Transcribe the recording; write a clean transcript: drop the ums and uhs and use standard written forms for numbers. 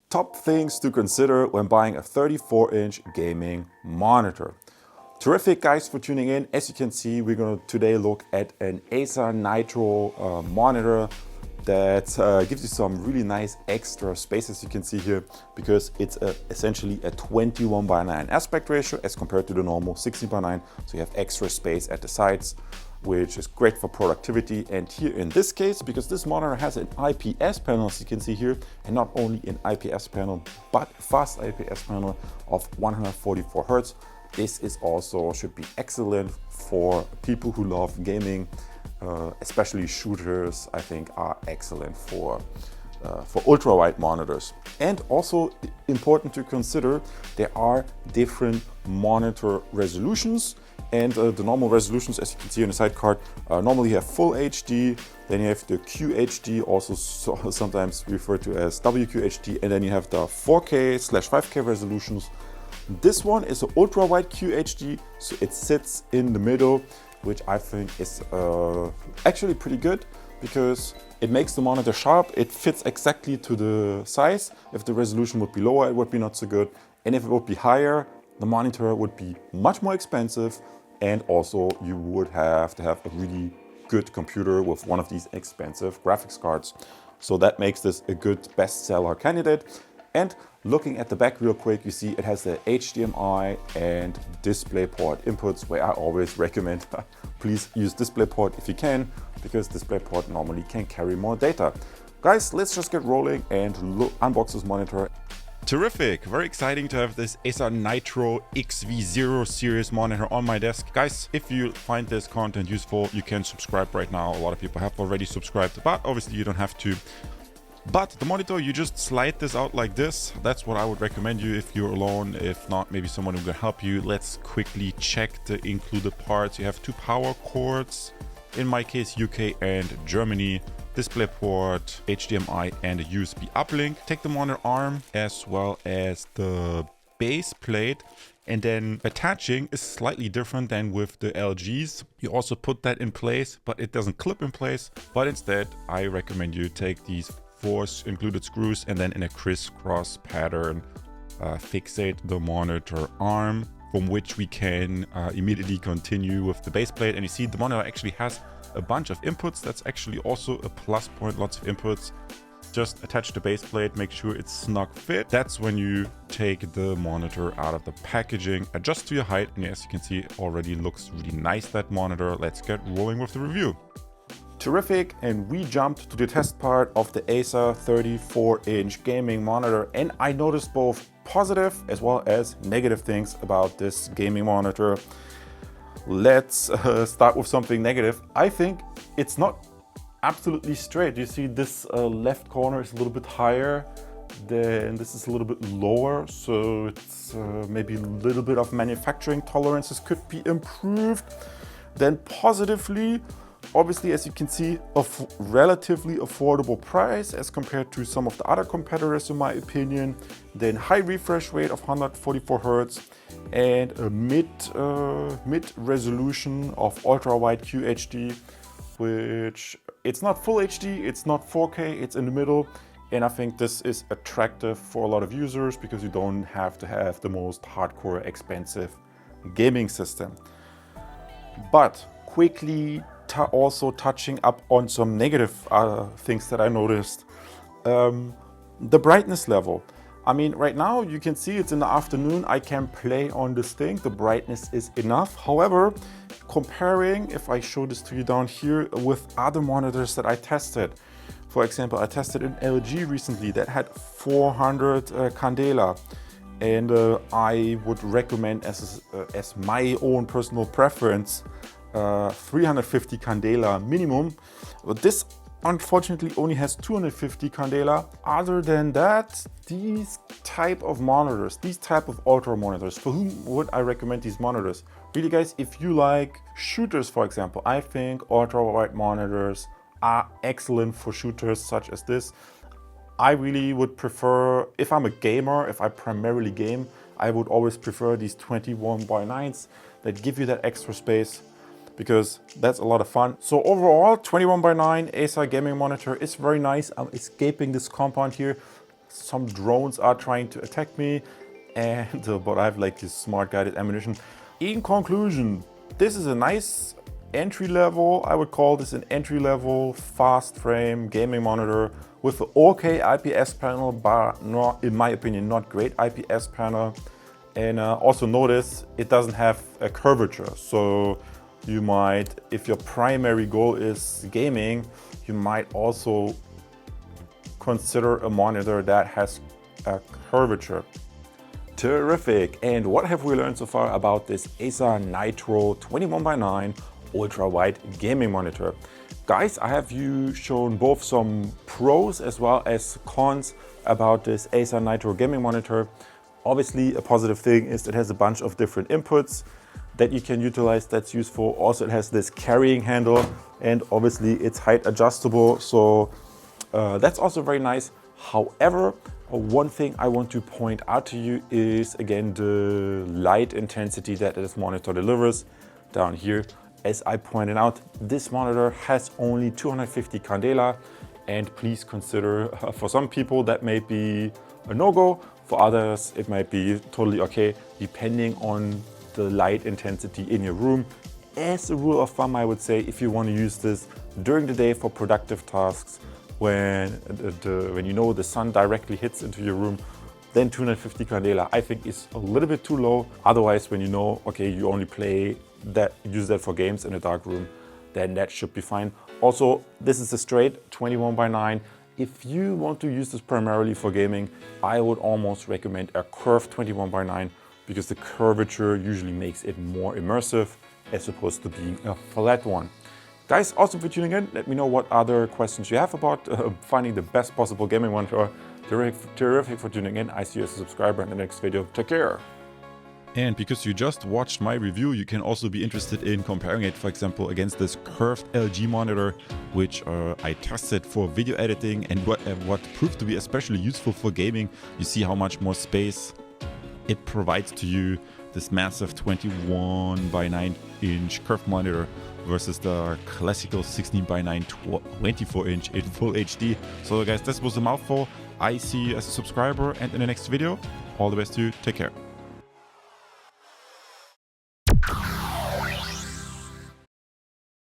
Top things to consider when buying a 34-inch gaming monitor. Terrific, guys, for tuning in. As you can see, we're going to today look at an Acer Nitro monitor that gives you some really nice extra space, as you can see here, because it's essentially a 21:9 aspect ratio as compared to the normal 16:9. So you have extra space at the sides, which is great for productivity. And here in this case, because this monitor has an IPS panel, as you can see here, and not only an IPS panel, but fast IPS panel of 144 Hertz. This is also should be excellent for people who love gaming, especially shooters. I think are excellent for ultra-wide monitors. And also important to consider, there are different monitor resolutions. And the normal resolutions, as you can see on the side card, normally you have full HD, then you have the QHD, also sometimes referred to as WQHD, and then you have the 4K/5K resolutions. This one is an UltraWide QHD, so it sits in the middle, which I think is actually pretty good because it makes the monitor sharp. It fits exactly to the size. If the resolution would be lower, it would be not so good. And if it would be higher, the monitor would be much more expensive, and also you would have to have a really good computer with one of these expensive graphics cards. So that makes this a good bestseller candidate. And looking at the back real quick, you see it has the HDMI and DisplayPort inputs, where I always recommend please use DisplayPort if you can, because DisplayPort normally can carry more data. Guys, let's just get rolling and unbox this monitor. Terrific, very exciting to have this Acer Nitro XV0 series monitor on my desk. Guys, if you find this content useful, you can subscribe right now. A lot of people have already subscribed, but obviously you don't have to. But the monitor, you just slide this out like this. That's what I would recommend you if you're alone. If not, maybe someone who can help you. Let's quickly check the included parts. You have 2 power cords, in my case UK and Germany, DisplayPort, HDMI, and a USB uplink. Take the monitor arm as well as the base plate, and then attaching is slightly different than with the LGs. You also put that in place, but it doesn't clip in place. But instead, I recommend you take these 4 included screws and then in a crisscross pattern fixate the monitor arm, from which we can immediately continue with the base plate. And you see the monitor actually has a bunch of inputs. That's actually also a plus point, lots of inputs. Just attach the base plate, make sure it's snug fit. That's when you take the monitor out of the packaging, adjust to your height, and as you can see, it already looks really nice, that monitor. Let's get rolling with the review. Terrific, and we jumped to the test part of the Acer 34-inch gaming monitor, and I noticed both positive as well as negative things about this gaming monitor. Let's start with something negative. I think it's not absolutely straight. You see this left corner is a little bit higher, then this is a little bit lower, so it's maybe a little bit of manufacturing tolerances could be improved. Then positively, obviously, as you can see, a relatively affordable price as compared to some of the other competitors, in my opinion. Then high refresh rate of 144 Hertz and a mid resolution of UltraWide QHD, which it's not full HD, it's not 4K, it's in the middle. And I think this is attractive for a lot of users because you don't have to have the most hardcore expensive gaming system. But quickly also touching up on some negative things that I noticed. The brightness level. I mean, right now you can see it's in the afternoon. I can play on this thing. The brightness is enough. However, comparing, if I show this to you down here, with other monitors that I tested. For example, I tested an LG recently that had 400 candela. And I would recommend as my own personal preference, 350 candela minimum. But this unfortunately only has 250 candela. Other than that, these type of monitors, these type of ultra monitors, for whom would I recommend these monitors? Really, guys, if you like shooters, for example, I think ultra-wide monitors are excellent for shooters such as this. I really would prefer, if I'm a gamer, if I primarily game, I would always prefer these 21:9s that give you that extra space, because that's a lot of fun. So overall, 21:9 Acer gaming monitor is very nice. I'm escaping this compound here. some drones are trying to attack me, and but I have like this smart guided ammunition. In conclusion, this is a nice entry level, I would call this an entry level fast frame gaming monitor with an okay IPS panel, but not, in my opinion, not great IPS panel. And also notice it doesn't have a curvature, so you might, if your primary goal is gaming, you might also consider a monitor that has a curvature. Terrific! And what have we learned so far about this Acer Nitro 21x9 ultra-wide gaming monitor? Guys, I have you shown both some pros as well as cons about this Acer Nitro gaming monitor. Obviously, a positive thing is it has a bunch of different inputs that you can utilize, that's useful. Also, it has this carrying handle, and obviously it's height adjustable, so that's also very nice. However, one thing I want to point out to you is again the light intensity that this monitor delivers down here. As I pointed out, this monitor has only 250 candela, and please consider for some people that may be a no-go, for others it might be totally okay depending on the light intensity in your room. As a rule of thumb, I would say if you want to use this during the day for productive tasks, when you know the sun directly hits into your room, then 250 candela I think is a little bit too low. Otherwise, when you know, okay, you only use that for games in a dark room, then that should be fine. Also, this is a straight 21x9. If you want to use this primarily for gaming, I would almost recommend a curved 21x9 because the curvature usually makes it more immersive as opposed to being a flat one. Guys, awesome for tuning in. Let me know what other questions you have about finding the best possible gaming monitor. Terrific for tuning in. I see you as a subscriber in the next video. Take care. And because you just watched my review, you can also be interested in comparing it, for example, against this curved LG monitor, which I tested for video editing and what proved to be especially useful for gaming. You see how much more space it provides to you, this massive 21x9 inch curved monitor versus the classical 16x9 24-inch in full HD. So guys, this was a mouthful. I see you as a subscriber, and in the next video, all the best to you. Take care.